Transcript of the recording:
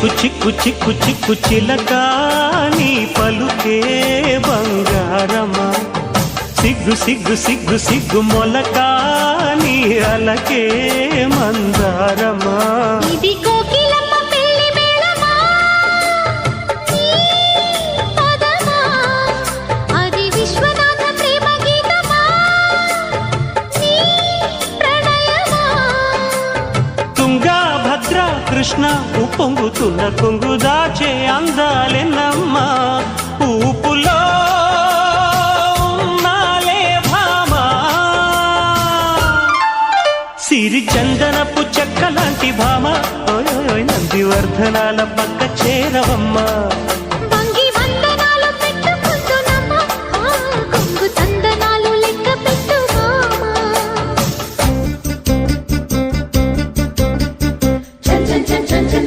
చిక్కు చిక్కు చిక్కు చిక్కు చిలక నీ పలుకే బంగారమా సిగ్గు సిగ్గు సిగ్గు సిగ్గు మొలక నీ అలకే మందారమా ఇది కోకిలమ్మ పెళ్లి మేళమా నీ పదమా అది విశ్వనాథ ప్రేమ గీతమా నీ ప్రణయమా తుంగా భద్ర కృష్ణ ఉప్పొంగుతున్న కొంగు దాచే అందాలెన్నమ్మా ఊపులో ఉన్నాలే భామా సిరి చందనపు చెక్క లాంటి భామ ఓయ్ నందివర్ధనాల పక్క చేరవమ్మా